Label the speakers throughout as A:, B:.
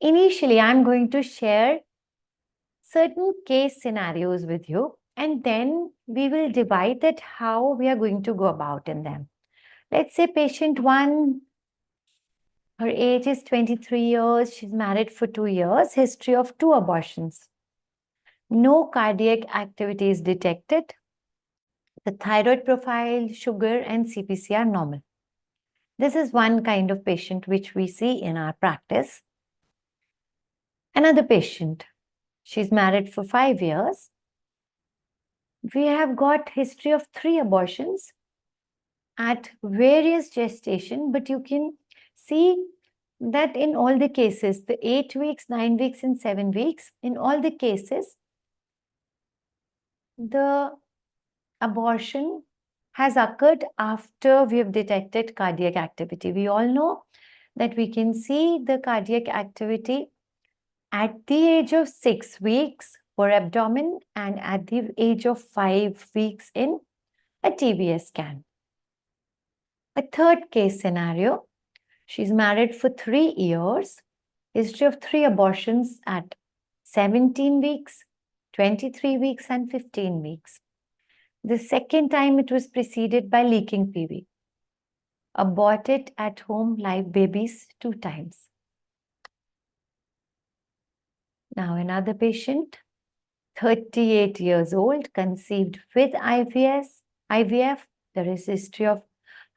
A: Initially, I'm going to share certain case scenarios with you, and then we will divide it how we are going to go about in them. Let's say patient 1, her age is 23 years, she's married for 2 years, history of 2 abortions. No cardiac activity is detected. The thyroid profile, sugar, and CPC are normal. This is one kind of patient which we see in our practice. Another patient, she's married for 5 years. We have got history of 3 abortions at various gestation, but you can see that in all the cases, the 8 weeks, 9 weeks, and 7 weeks, in all the cases, the abortion has occurred after we have detected cardiac activity. We all know that we can see the cardiac activity at the age of 6 weeks for abdomen and at the age of 5 weeks in a TBS scan. A third case scenario, she's married for 3 years, history of 3 abortions at 17 weeks, 23 weeks, and 15 weeks. The second time it was preceded by leaking PV. Aborted at home live babies 2 times. Now another patient, 38 years old, conceived with IVF. There is history of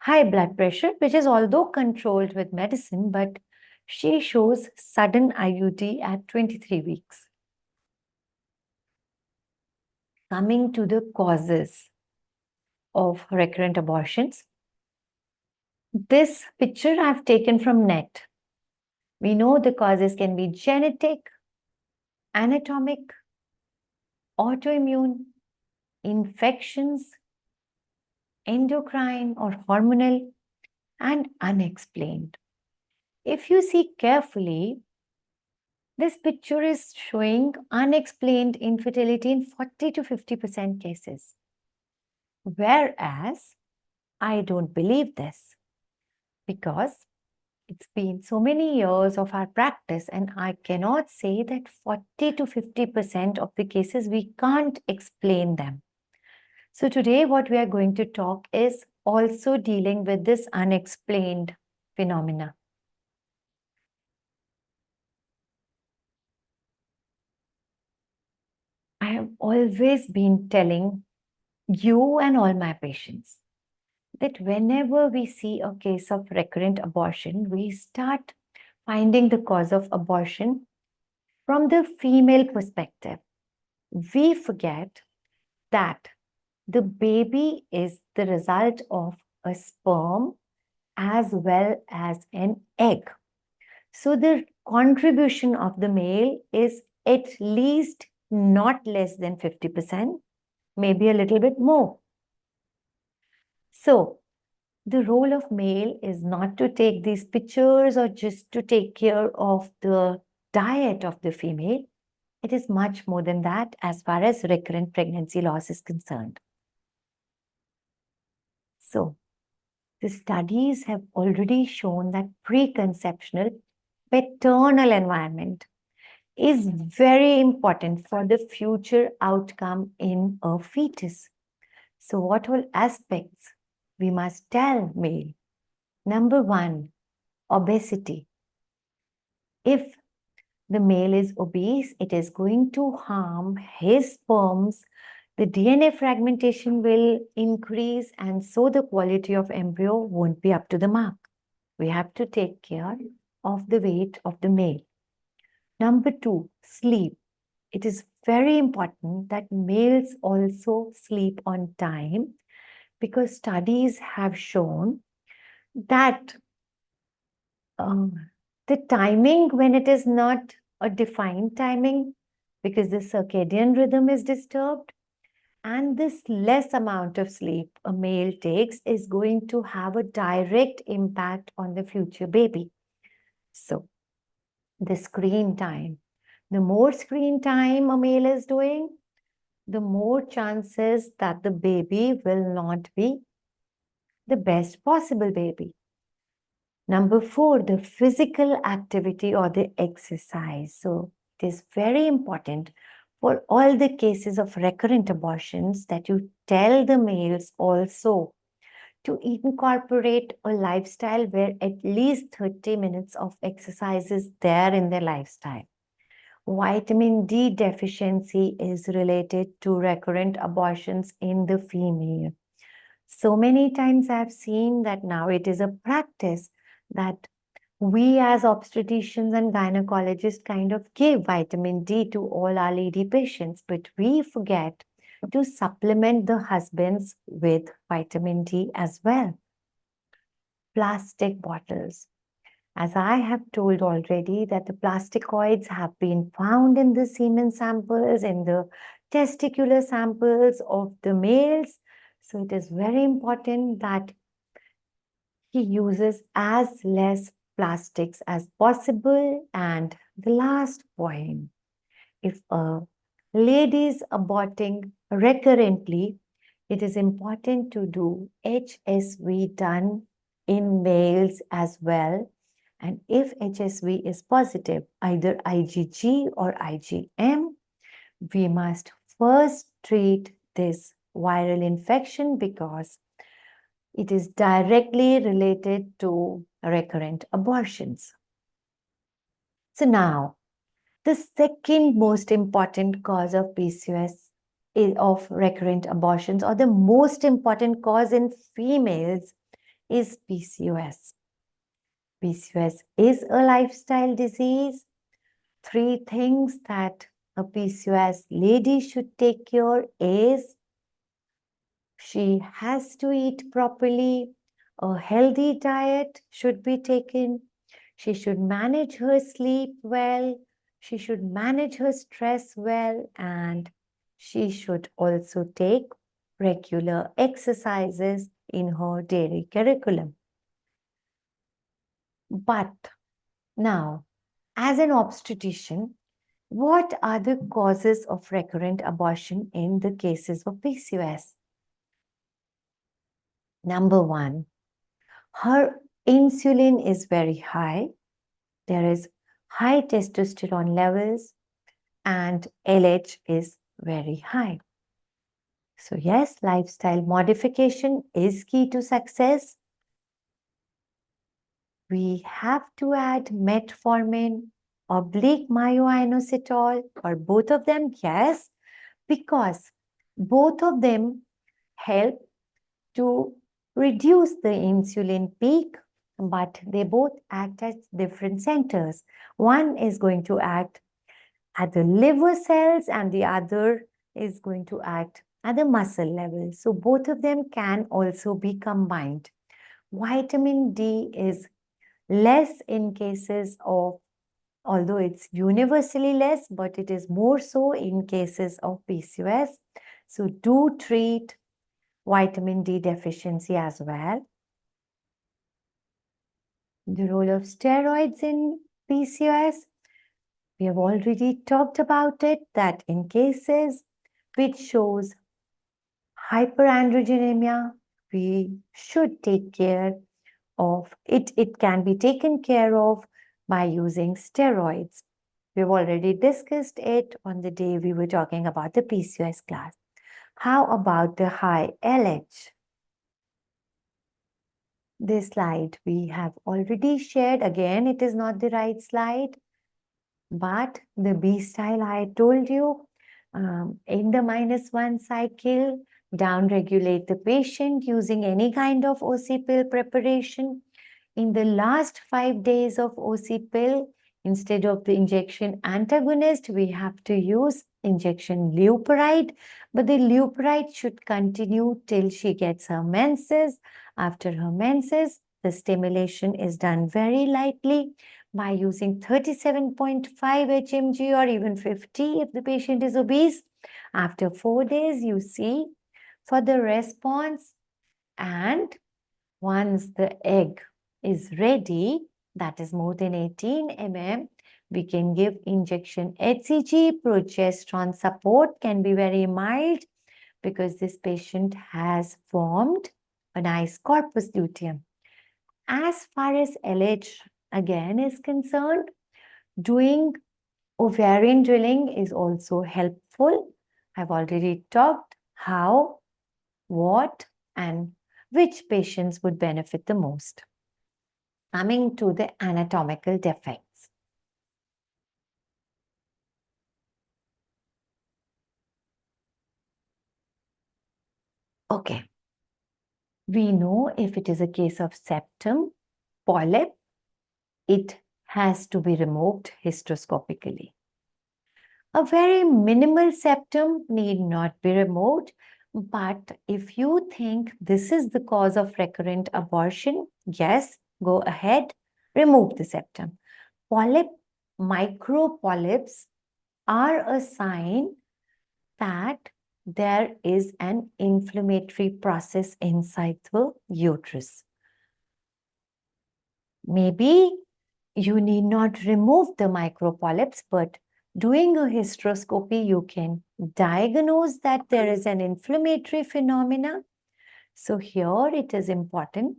A: high blood pressure, which is although controlled with medicine, but she shows sudden IUD at 23 weeks. Coming to the causes of recurrent abortions. This picture I've taken from net. We know the causes can be genetic, anatomic, autoimmune, infections, endocrine or hormonal, and unexplained. If you see carefully, this picture is showing unexplained infertility in 40 to 50% cases. Whereas I don't believe this because it's been so many years of our practice, and I cannot say that 40 to 50% of the cases we can't explain them. So today what we are going to talk is also dealing with this unexplained phenomena. I have always been telling you and all my patients that whenever we see a case of recurrent abortion, we start finding the cause of abortion from the female perspective. We forget that the baby is the result of a sperm as well as an egg. So the contribution of the male is at least not less than 50%, maybe a little bit more. So the role of male is not to take these pictures or just to take care of the diet of the female. It is much more than that as far as recurrent pregnancy loss is concerned. So the studies have already shown that preconceptional paternal environment is very important for the future outcome in a fetus. So what all aspects we must tell male? Number 1, obesity. If the male is obese, it is going to harm his sperms. The DNA fragmentation will increase, and so the quality of embryo won't be up to the mark. We have to take care of the weight of the male. Number 2, sleep. It is very important that males also sleep on time, because studies have shown that the timing, when it is not a defined timing, because the circadian rhythm is disturbed, and this less amount of sleep a male takes is going to have a direct impact on the future baby. So the screen time, the more screen time a male is doing, the more chances that the baby will not be the best possible baby. Number 4, the physical activity or the exercise. So it is very important for all the cases of recurrent abortions that you tell the males also to incorporate a lifestyle where at least 30 minutes of exercise is there in their lifestyle. Vitamin D deficiency is related to recurrent abortions in the female. So many times I've seen that now it is a practice that we as obstetricians and gynecologists kind of give vitamin D to all our lady patients, but we forget to supplement the husbands with vitamin D as well. Plastic bottles. As I have told already that the plasticoids have been found in the semen samples, in the testicular samples of the males. So it is very important that he uses as less plastics as possible. And the last point, if a lady is aborting recurrently, it is important to do HSV done in males as well. And if HSV is positive, either IgG or IgM, we must first treat this viral infection because it is directly related to recurrent abortions. So now, the second most important cause of PCOS of recurrent abortions, or the most important cause in females, is PCOS. PCOS is a lifestyle disease. 3 things that a PCOS lady should take care is she has to eat properly, a healthy diet should be taken, she should manage her sleep well, she should manage her stress well, and she should also take regular exercises in her daily curriculum. But now, as an obstetrician, what are the causes of recurrent abortion in the cases of PCOS? Number 1, her insulin is very high. There is high testosterone levels and LH is very high. So yes, lifestyle modification is key to success. We have to add metformin, oblique myoinositol, or both of them, yes, because both of them help to reduce the insulin peak, but they both act at different centers. One is going to act at the liver cells and the other is going to act at the muscle level. So both of them can also be combined. Vitamin D is less in cases of, although it's universally less, but it is more so in cases of PCOS. So do treat vitamin D deficiency as well. The role of steroids in PCOS, we have already talked about it, that in cases which shows hyperandrogenemia, we should take care of it. It can be taken care of by using steroids. We've already discussed it on the day we were talking about the PCOS class. How about the high LH? This slide we have already shared. Again, it is not the right slide, but the B style I told you, in the -1 cycle, down-regulate the patient using any kind of OC pill preparation. In the last 5 days of OC pill, instead of the injection antagonist, we have to use injection leupride, but the leupride should continue till she gets her menses. After her menses, the stimulation is done very lightly by using 37.5 hmg or even 50 if the patient is obese. After 4 days, you see for the response, and once the egg is ready, that is more than 18 mm, we can give injection HCG. Progesterone support can be very mild because this patient has formed a nice corpus luteum. As far as LH again is concerned, doing ovarian drilling is also helpful. I've already talked how, what, and which patients would benefit the most. Coming to the anatomical defects. Okay. We know if it is a case of septum, polyp, it has to be removed hysteroscopically. A very minimal septum need not be removed, but if you think this is the cause of recurrent abortion, yes, go ahead, remove the septum. Polyp, micro polyps are a sign that there is an inflammatory process inside the uterus. Maybe you need not remove the micropolyps, but doing a hysteroscopy, you can diagnose that there is an inflammatory phenomena. So here it is important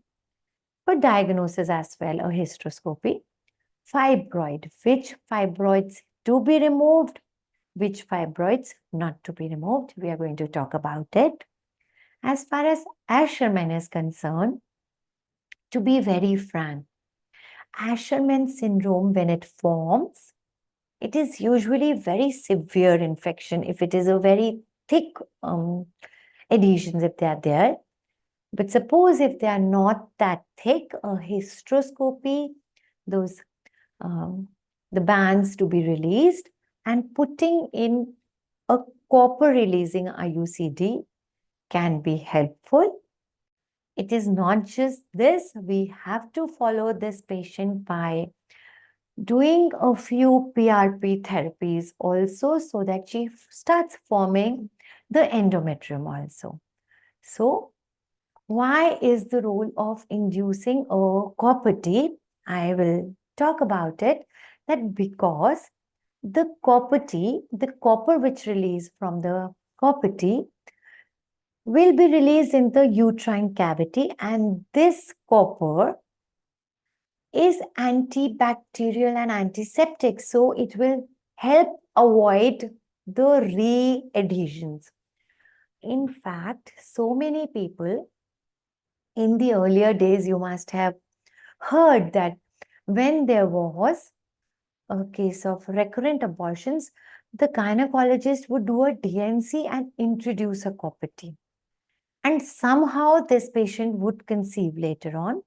A: for diagnosis as well, a hysteroscopy. Fibroid, which fibroids to be removed, which fibroids not to be removed. We are going to talk about it. As far as Asherman is concerned, to be very frank, Asherman syndrome, when it forms, it is usually very severe infection if it is a very thick adhesions if they are there. But suppose if they are not that thick, a hysteroscopy, those the bands to be released and putting in a copper releasing IUCD can be helpful. It is not just this, we have to follow this patient by doing a few PRP therapies also so that she starts forming the endometrium also. So, why is the role of inducing a copper T? I will talk about it. That because the copper T, the copper which released from the copper T will be released in the uterine cavity, and this copper is antibacterial and antiseptic. So it will help avoid the re-adhesions. In fact, so many people in the earlier days, you must have heard that when there was a case of recurrent abortions, the gynecologist would do a DNC and introduce a copper T. And somehow this patient would conceive later on.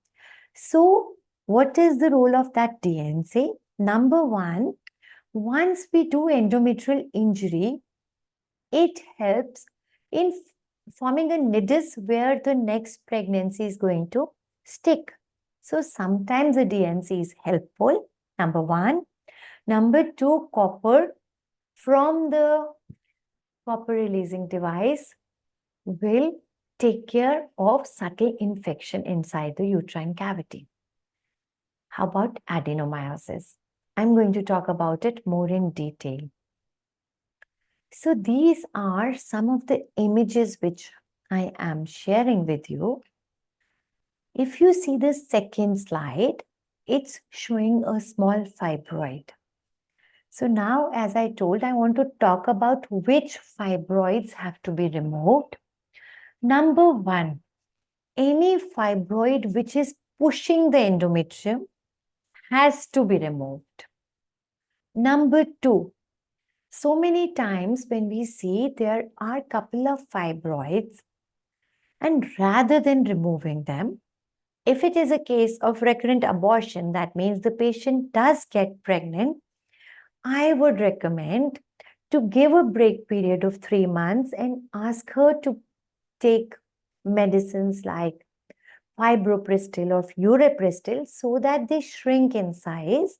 A: So, what is the role of that DNC? Number one, once we do endometrial injury, it helps in forming a nidus where the next pregnancy is going to stick. So, sometimes a DNC is helpful, number one. Number two, copper from the copper releasing device will take care of subtle infection inside the uterine cavity. How about adenomyosis? I'm going to talk about it more in detail. So these are some of the images which I am sharing with you. If you see the second slide, it's showing a small fibroid. So now, as I told, I want to talk about which fibroids have to be removed. Number one, any fibroid which is pushing the endometrium has to be removed. Number two, so many times when we see there are a couple of fibroids, and rather than removing them, if it is a case of recurrent abortion, that means the patient does get pregnant, I would recommend to give a break period of 3 months and ask her to take medicines like fibroprastil or uripristil so that they shrink in size.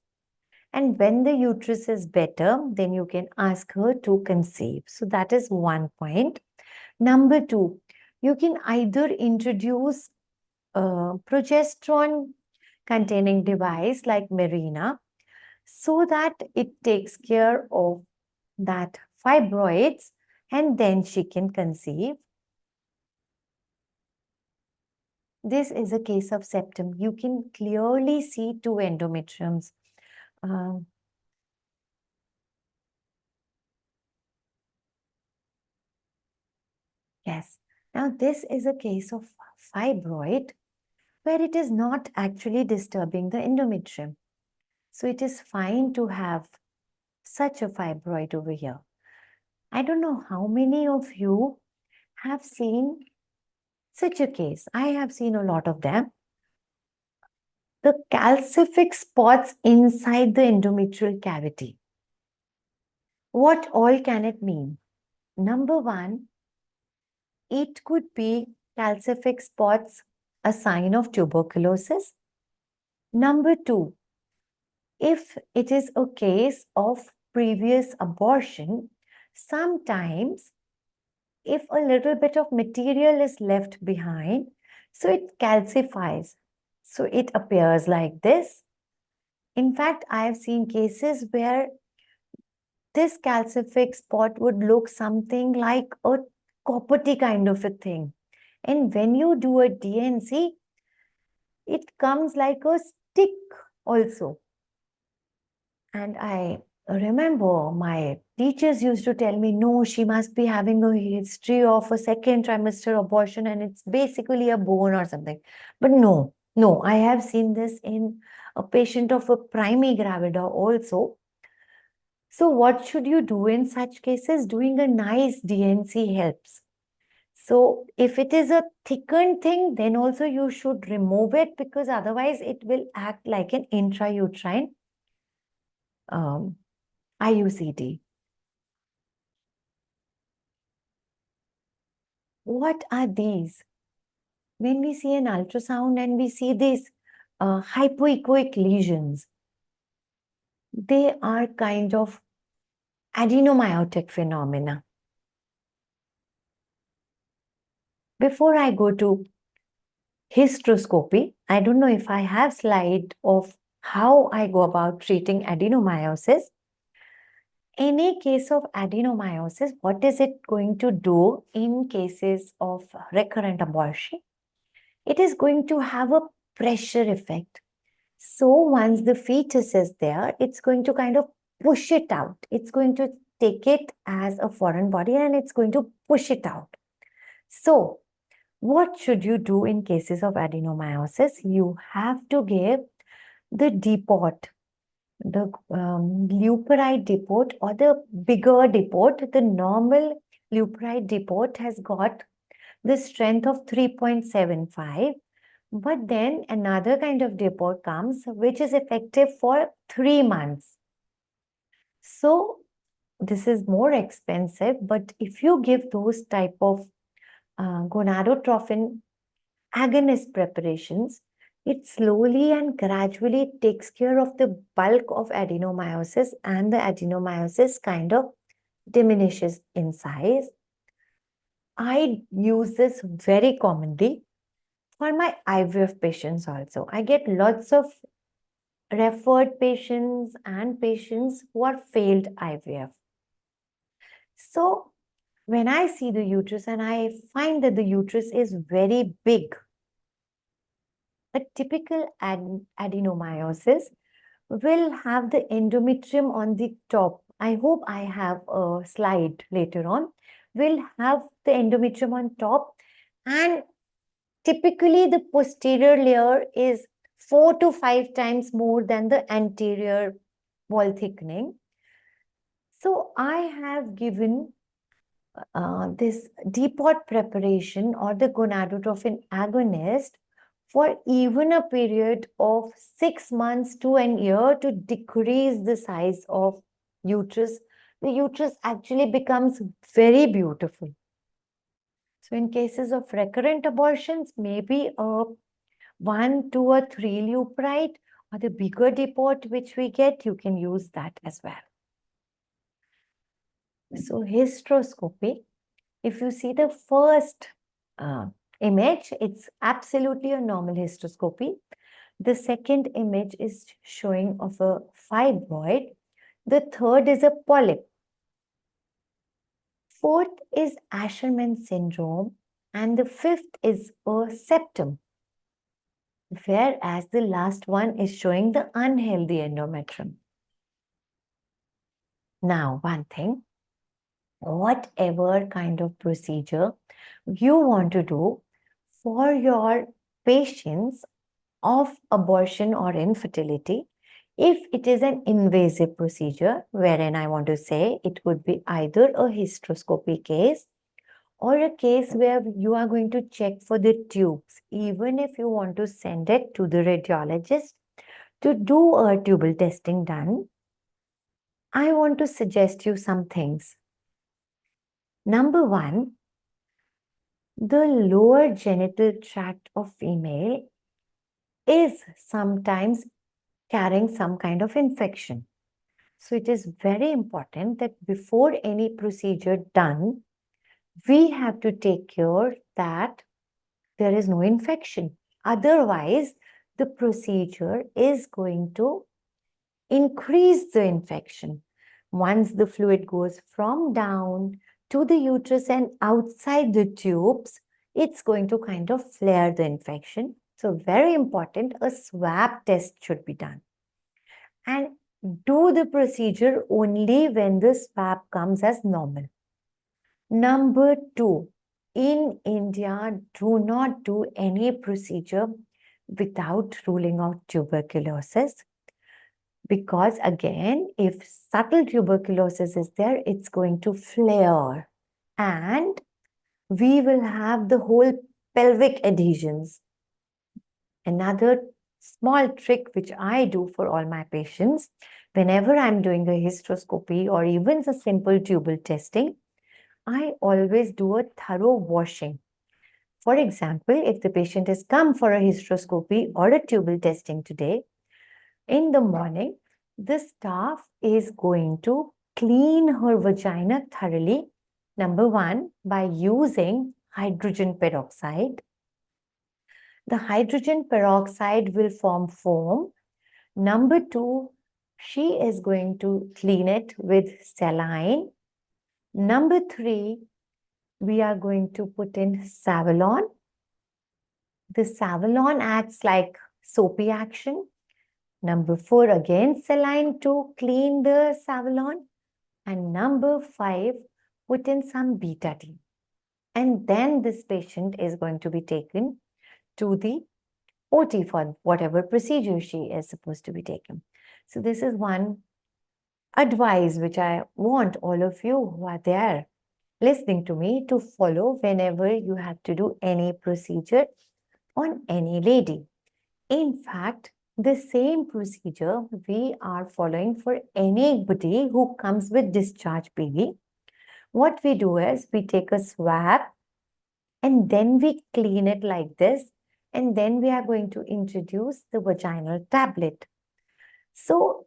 A: And when the uterus is better, then you can ask her to conceive. So that is one point. Number two, you can either introduce a progesterone containing device like Mirena so that it takes care of that fibroids and then she can conceive. This is a case of septum. You can clearly see two endometriums. Um, yes. Now, this is a case of fibroid where it is not actually disturbing the endometrium. So it is fine to have such a fibroid over here. I don't know how many of you have seen such a case. I have seen a lot of them. The calcific spots inside the endometrial cavity. What all can it mean? Number one, it could be calcific spots, a sign of tuberculosis. Number two, if it is a case of previous abortion, sometimes if a little bit of material is left behind, so it calcifies. So it appears like this. In fact, I have seen cases where this calcific spot would look something like a copperty kind of a thing. And when you do a DNC, it comes like a stick also. And I remember my teachers used to tell me, no, she must be having a history of a second trimester abortion and it's basically a bone or something. But no, I have seen this in a patient of a primigravida also. So what should you do in such cases? Doing a nice DNC helps. So if it is a thickened thing, then also you should remove it because otherwise it will act like an intrauterine um, IUCD. What are these? When we see an ultrasound and we see these hypoechoic lesions, they are kind of adenomyotic phenomena. Before I go to hysteroscopy, I don't know if I have slide of how I go about treating adenomyosis. Any case of adenomyosis, what is it going to do in cases of recurrent abortion? It is going to have a pressure effect. So once the fetus is there, it's going to kind of push it out. It's going to take it as a foreign body and it's going to push it out. So what should you do in cases of adenomyosis? You have to give the depot, the leuperide depot or the bigger depot. The normal leuperide depot has got the strength of 3.75. But then another kind of depot comes, which is effective for 3 months. So this is more expensive, but if you give those type of gonadotrophin agonist preparations, it slowly and gradually takes care of the bulk of adenomyosis and the adenomyosis kind of diminishes in size. I use this very commonly for my IVF patients also. I get lots of referred patients and patients who are failed IVF. So when I see the uterus and I find that the uterus is very big, a typical adenomyosis will have the endometrium on the top. I hope I have a slide later on. Will have the endometrium on top, and typically the posterior layer is 4 to 5 times more than the anterior wall thickening. So I have given this depot preparation or the gonadotrophin agonist for even a period of 6 months to an year to decrease the size of uterus. The uterus actually becomes very beautiful. So in cases of recurrent abortions, maybe a 1, 2 or 3 leupride or the bigger depot which we get, you can use that as well. So hysteroscopy, if you see the first image, it's absolutely a normal hysteroscopy. The second image is showing of a fibroid. The third is a polyp. Fourth is Asherman syndrome. And the fifth is a septum. whereas the last one is showing the unhealthy endometrium. Now, one thing, whatever kind of procedure you want to do for your patients of abortion or infertility, if it is an invasive procedure, wherein I want to say it could be either a hysteroscopy case or a case where you are going to check for the tubes, even if you want to send it to the radiologist to do a tubal testing done, I want to suggest you some things. Number one, the lower genital tract of female is sometimes carrying some kind of infection. So it is very important that before any procedure done, we have to take care that there is no infection. Otherwise, the procedure is going to increase the infection. Once the fluid goes from down to the uterus and outside the tubes, it's going to kind of flare the infection. So very important, a swab test should be done. And do the procedure only when the swab comes as normal. Number two, in India, do not do any procedure without ruling out tuberculosis. Because again, if subtle tuberculosis is there, it's going to flare and we will have the whole pelvic adhesions. Another small trick which I do for all my patients, whenever I'm doing a hysteroscopy or even a simple tubal testing, I always do a thorough washing. For example, if the patient has come for a hysteroscopy or a tubal testing today, in the morning, the staff is going to clean her vagina thoroughly. Number one, by using hydrogen peroxide. The hydrogen peroxide will form foam. Number two, she is going to clean it with saline. Number three, we are going to put in Savalon. The Savalon acts like soapy action. Number four, again saline to clean the Savalon. And number five, put in some betadine. And then this patient is going to be taken to the OT for whatever procedure she is supposed to be taken. So this is one advice which I want all of you who are there listening to me to follow whenever you have to do any procedure on any lady. In fact, the same procedure we are following for anybody who comes with discharge PV. What we do is we take a swab and then we clean it like this, and then we are going to introduce the vaginal tablet. So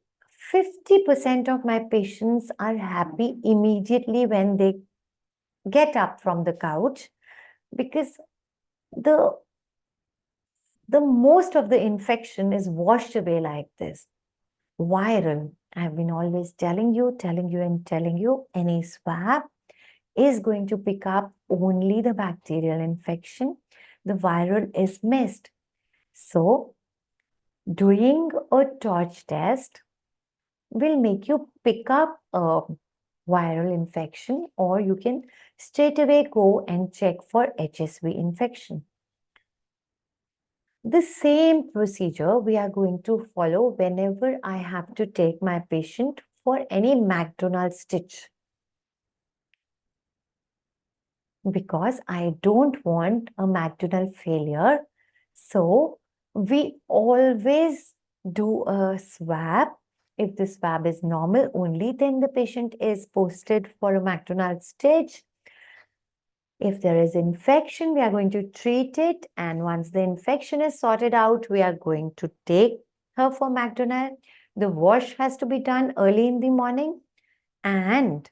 A: 50% of my patients are happy immediately when they get up from the couch, because the most of the infection is washed away like this. Viral, I've been always telling you, any swab is going to pick up only the bacterial infection. The viral is missed. So doing a torch test will make you pick up a viral infection, or you can straight away go and check for HSV infection. The same procedure we are going to follow whenever I have to take my patient for any McDonald's stitch. Because I don't want a McDonald failure. So we always do a swab. If the swab is normal only, then the patient is posted for a McDonald stitch. If there is infection, we are going to treat it. And once the infection is sorted out, we are going to take her for McDonald. The wash has to be done early in the morning. And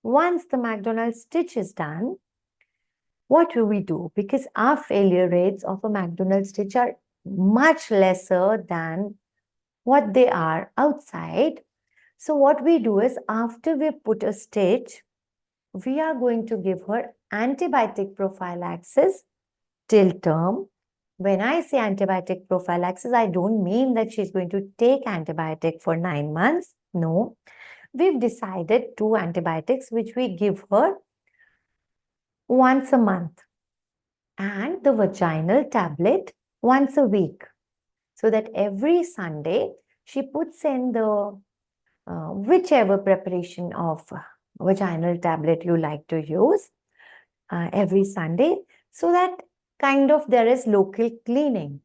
A: once the McDonald stitch is done, what do we do? Because our failure rates of a McDonald stitch are much lesser than what they are outside. So what we do is, after we put a stitch, we are going to give her antibiotic prophylaxis till term. When I say antibiotic prophylaxis, I don't mean that she's going to take antibiotic for 9 months. No, we've decided 2 antibiotics which we give her once a month and the vaginal tablet once a week, so that every Sunday she puts in the whichever preparation of vaginal tablet you like to use every Sunday, so that kind of there is local cleaning.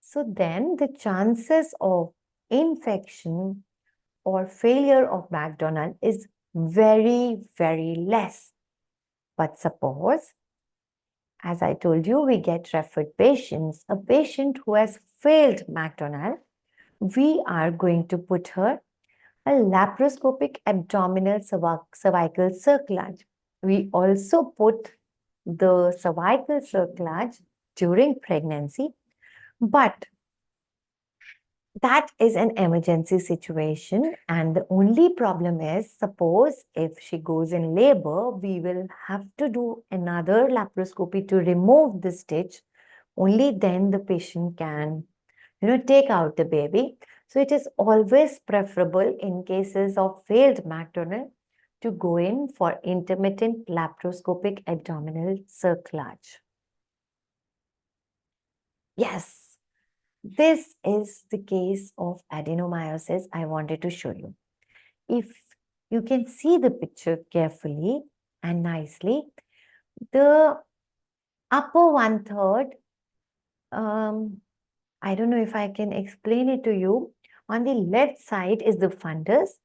A: So then the chances of infection or failure of McDonald is very, very less. But suppose, as I told you, we get referred patients, a patient who has failed McDonald, we are going to put her a laparoscopic abdominal cervical circlage. We also put the cervical circlage during pregnancy, but that is an emergency situation. And the only problem is, suppose if she goes in labor, we will have to do another laparoscopy to remove the stitch. Only then the patient can, take out the baby. So it is always preferable in cases of failed McDonald to go in for intermittent laparoscopic abdominal cerclage. Yes, this is the case of adenomyosis I wanted to show you. If you can see the picture carefully and nicely, the upper 1/3, I don't know if I can explain it to you. On the left side is the fundus.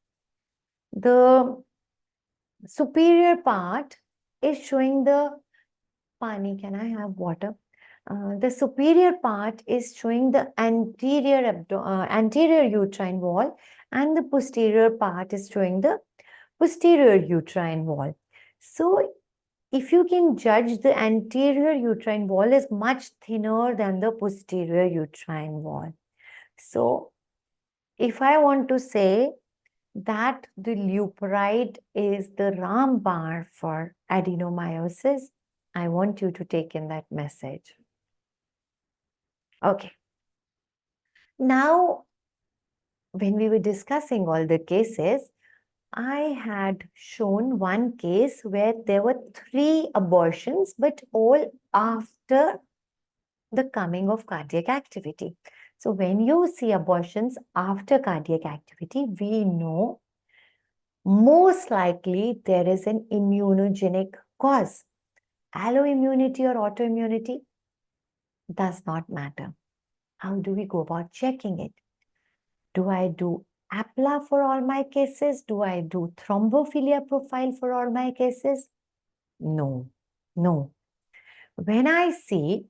A: The superior part is showing the pani. Can I have water? The superior part is showing the anterior uterine wall, and the posterior part is showing the posterior uterine wall. So if you can judge, the anterior uterine wall is much thinner than the posterior uterine wall. So if I want to say that the leupride is the rambar for adenomyosis, I want you to take in that message. Okay. Now, when we were discussing all the cases, I had shown one case where there were 3 abortions, but all after the coming of cardiac activity. So when you see abortions after cardiac activity, we know most likely there is an immunogenic cause. Alloimmunity or autoimmunity does not matter. How do we go about checking it? Do I do APLA for all my cases? Do I do thrombophilia profile for all my cases? No, no. When I see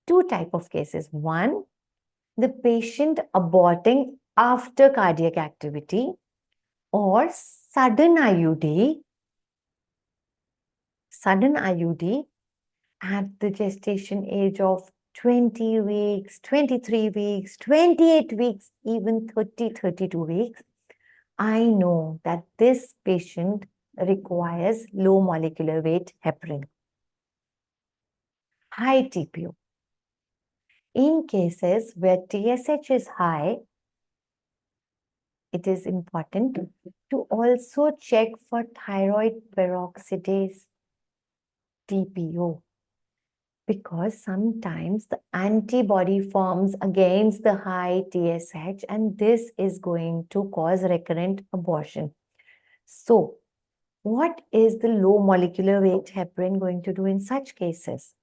A: 2 type of cases, one, the patient aborting after cardiac activity, or sudden IUD at the gestation age of 20 weeks, 23 weeks, 28 weeks, even 30, 32 weeks, I know that this patient requires low molecular weight heparin, high TPO. In cases where TSH is high, it is important to also check for thyroid peroxidase, TPO, because sometimes the antibody forms against the high TSH, and this is going to cause recurrent abortion. So, what is the low molecular weight heparin going to do in such cases?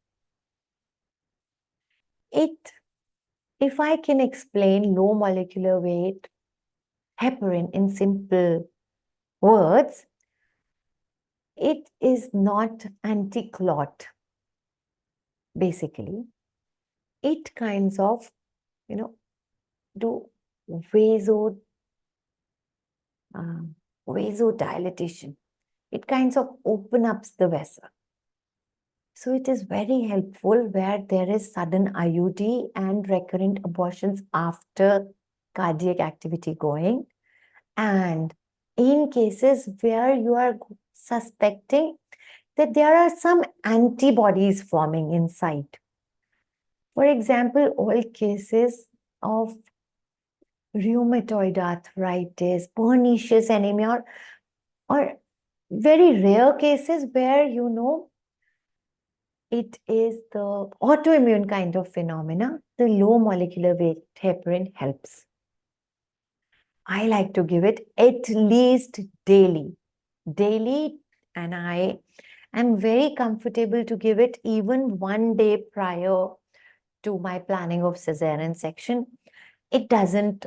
A: If I can explain low molecular weight heparin in simple words, it is not anti-clot. Basically, it kinds of, do vasodilatation. It kinds of open up the vessel. So it is very helpful where there is sudden IUD and recurrent abortions after cardiac activity going. And in cases where you are suspecting that there are some antibodies forming inside. For example, all cases of rheumatoid arthritis, pernicious anemia, or very rare cases where it is the autoimmune kind of phenomena, the low molecular weight heparin helps. I like to give it at least daily, and I am very comfortable to give it even 1 day prior to my planning of cesarean section. It doesn't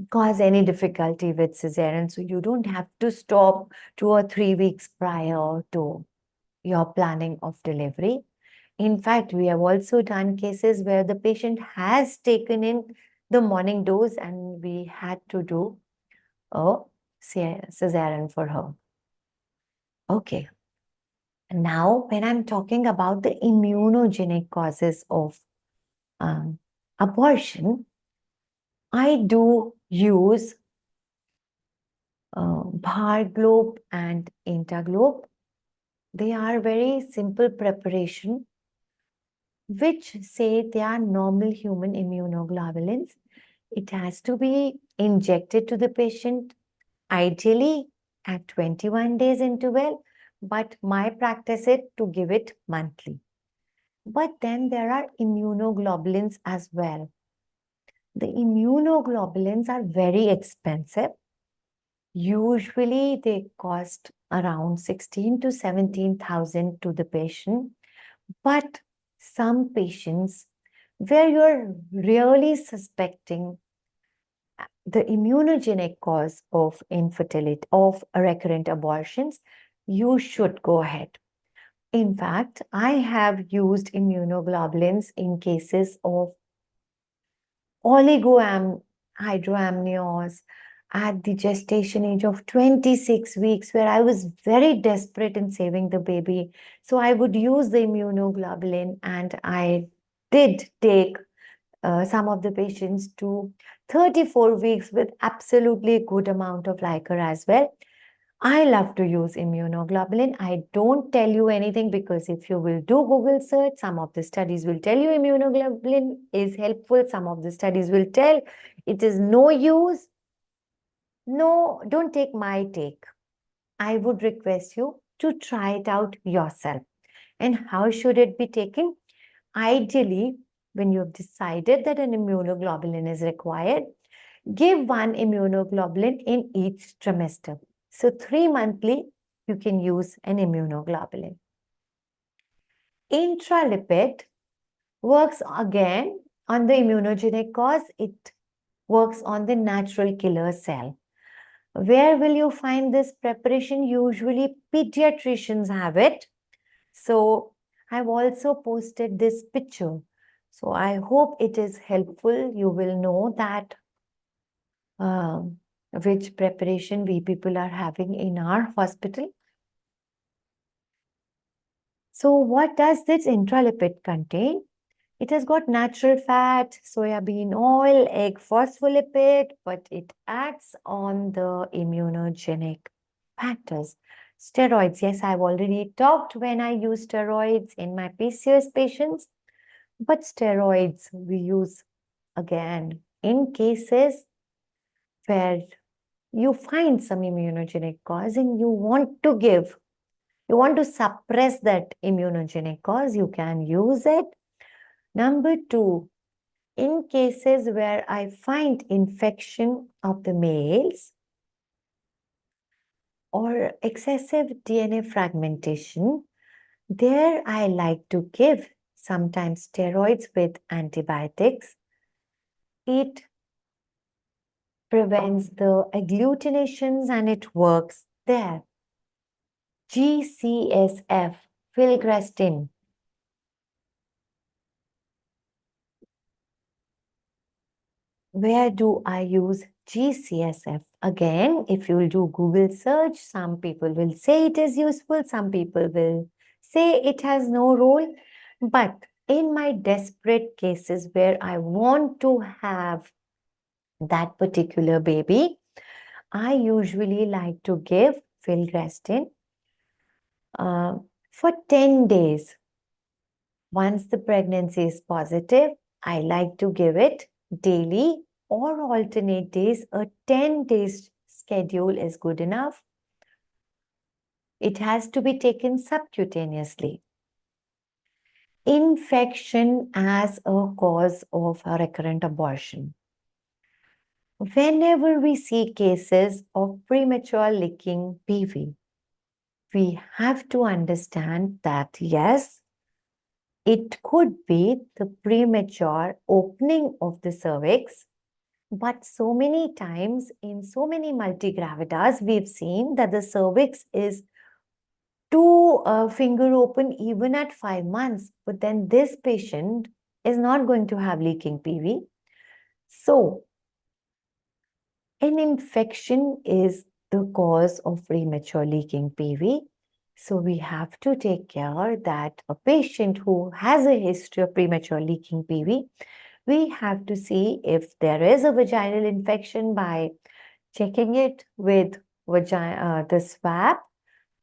A: cause any difficulty with cesarean, so you don't have to stop 2 or 3 weeks prior to your planning of delivery. In fact, we have also done cases where the patient has taken in the morning dose and we had to do a cesarean for her. Okay. Now, when I'm talking about the immunogenic causes of abortion, I do use bar globe and interglobe. They are very simple preparation, which say they are normal human immunoglobulins. It has to be injected to the patient, ideally at 21 days interval, but my practice is to give it monthly. But then there are immunoglobulins as well. The immunoglobulins are very expensive. Usually they cost around 16 to 17,000 to the patient. But some patients where you're really suspecting the immunogenic cause of infertility, of recurrent abortions, you should go ahead. In fact, I have used immunoglobulins in cases of hydroamnios at the gestation age of 26 weeks, where I was very desperate in saving the baby. So I would use the immunoglobulin, and I did take some of the patients to 34 weeks with absolutely good amount of liquor as well. I love to use immunoglobulin. I don't tell you anything because if you will do Google search, some of the studies will tell you immunoglobulin is helpful. Some of the studies will tell it is no use. No, don't take my take. I would request you to try it out yourself. And how should it be taken? Ideally, when you've decided that an immunoglobulin is required, give one immunoglobulin in each trimester. So 3 monthly, you can use an immunoglobulin. Intralipid works again on the immunogenic cause. It works on the natural killer cell. Where will you find this preparation? Usually pediatricians have it. So I've also posted this picture. So I hope it is helpful. You will know that which preparation we people are having in our hospital. So what does this intralipid contain? It has got natural fat, soybean oil, egg phospholipid, but it acts on the immunogenic factors. Steroids, yes, I've already talked when I use steroids in my PCOS patients, but steroids we use again in cases where you find some immunogenic cause and you want to suppress that immunogenic cause, you can use it. Number 2, in cases where I find infection of the males or excessive DNA fragmentation, there I like to give sometimes steroids with antibiotics. It prevents the agglutinations and it works there. GCSF, filgrastim. Where do I use GCSF? Again, if you will do Google search, some people will say it is useful, some people will say it has no role. But in my desperate cases where I want to have that particular baby, I usually like to give filgrastim for 10 days. Once the pregnancy is positive, I like to give it daily or alternate days. A 10 days schedule is good enough. It has to be taken subcutaneously. Infection as a cause of a recurrent abortion. Whenever we see cases of premature leaking PV, we have to understand that yes, it could be the premature opening of the cervix, but so many times in so many multigravidas, we've seen that the cervix is too finger open even at 5 months. But then this patient is not going to have leaking PV. So an infection is the cause of premature leaking PV. So we have to take care that a patient who has a history of premature leaking PV, we have to see if there is a vaginal infection by checking it with the swab.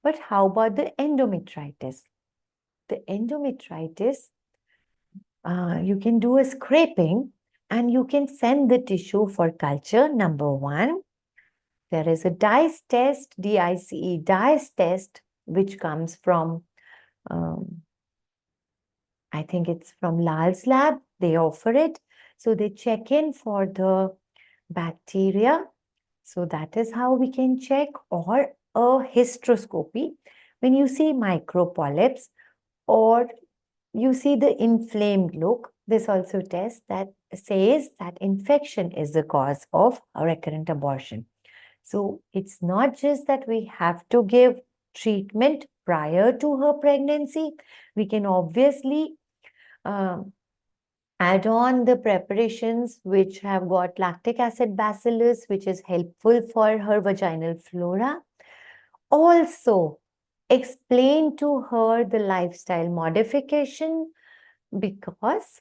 A: But how about the endometritis? The endometritis, you can do a scraping and you can send the tissue for culture. Number one, there is a DICE test, DICE, DICE test, which comes from, I think it's from Lal's lab. They offer it. So they check in for the bacteria. So that is how we can check, or a hysteroscopy. When you see micropolyps or you see the inflamed look, this also tests that says that infection is the cause of a recurrent abortion. So it's not just that we have to give treatment prior to her pregnancy. We can obviously add on the preparations which have got lactic acid bacillus, which is helpful for her vaginal flora. Also, explain to her the lifestyle modification, because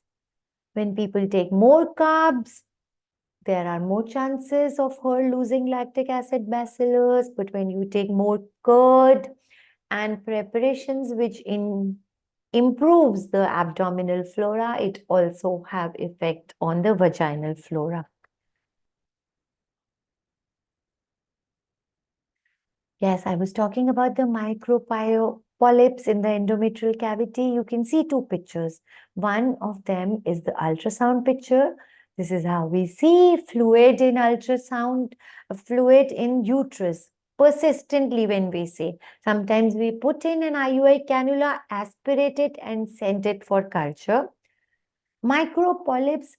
A: when people take more carbs, there are more chances of her losing lactic acid bacillus. But when you take more curd and preparations which improves the abdominal flora, it also have effect on the vaginal flora. Yes, I was talking about the micropolyps in the endometrial cavity. You can see two pictures. One of them is the ultrasound picture. This is how we see fluid in ultrasound, fluid in uterus persistently when we say. Sometimes we put in an IUI cannula, aspirate it and send it for culture. Micropolyps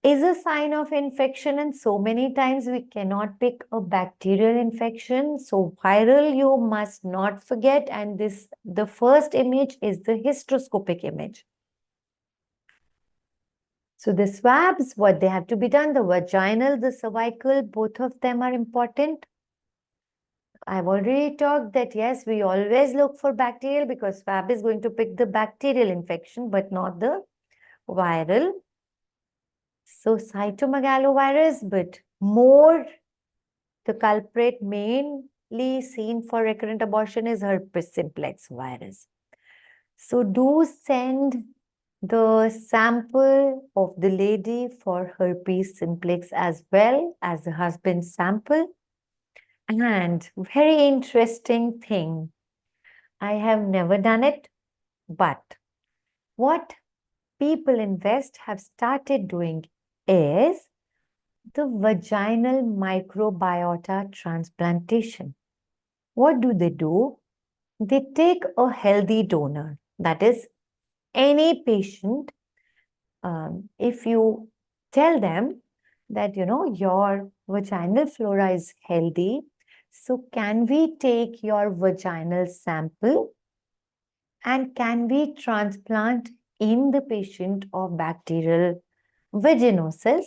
A: is a sign of infection, and so many times we cannot pick a bacterial infection. So viral you must not forget, and the first image is the hysteroscopic image. So the swabs, what they have to be done, the vaginal, the cervical, both of them are important. I've already talked that yes, we always look for bacterial because swab is going to pick the bacterial infection but not the viral. So cytomegalovirus, but more the culprit mainly seen for recurrent abortion is herpes simplex virus. So do send the sample of the lady for herpes simplex as well as the husband's sample. And very interesting thing, I have never done it, but what people in West have started doing is the vaginal microbiota transplantation. What do? They take a healthy donor, that is, any patient. If you tell them that, your vaginal flora is healthy, so can we take your vaginal sample and can we transplant in the patient of bacterial vaginosis?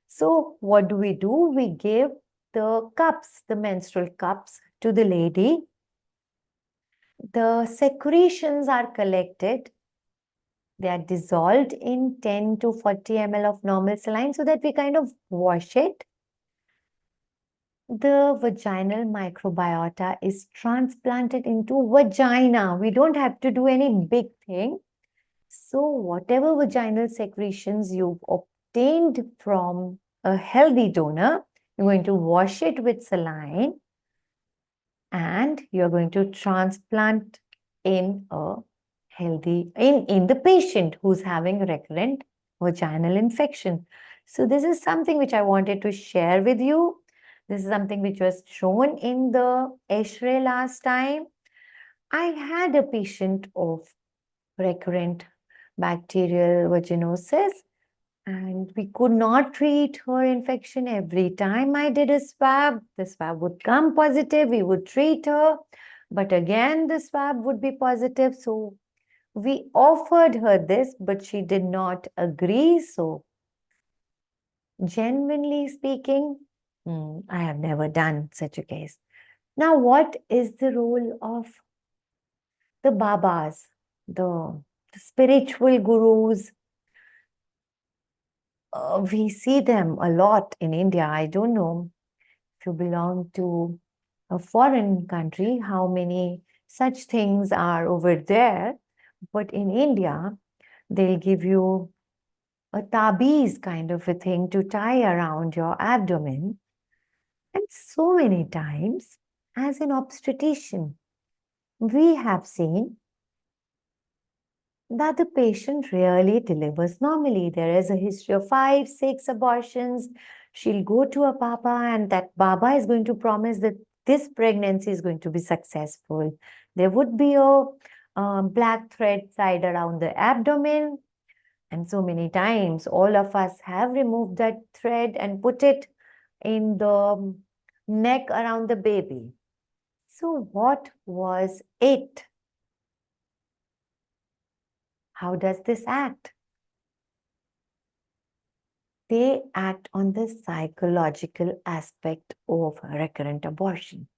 A: So what do? We give the cups, the menstrual cups to the lady. The secretions are collected. They are dissolved in 10 to 40 ml of normal saline so that we kind of wash it. The vaginal microbiota is transplanted into vagina. We don't have to do any big thing. So whatever vaginal secretions you've obtained from a healthy donor, you're going to wash it with saline and you're going to transplant in a healthy, in the patient who's having recurrent vaginal infection. So this is something which I wanted to share with you. This is something which was shown in the X-ray last time. I had a patient of recurrent bacterial vaginosis and we could not treat her infection. Every time I did a swab, the swab would come positive, we would treat her, but again the swab would be positive. So we offered her this, but she did not agree. So genuinely speaking, I have never done such a case. Now, what is the role of the Babas, the spiritual gurus? We see them a lot in India. I don't know if you belong to a foreign country, how many such things are over there. But in India, they'll give you a tabiz kind of a thing to tie around your abdomen. And so many times, as an obstetrician, we have seen that the patient really delivers normally. There is a history of 5, 6 abortions. She'll go to a Baba, and that Baba is going to promise that this pregnancy is going to be successful. There would be a black thread tied around the abdomen. And so many times, all of us have removed that thread and put it in the neck around the baby. So, what was it? How does this act? They act on the psychological aspect of recurrent abortion.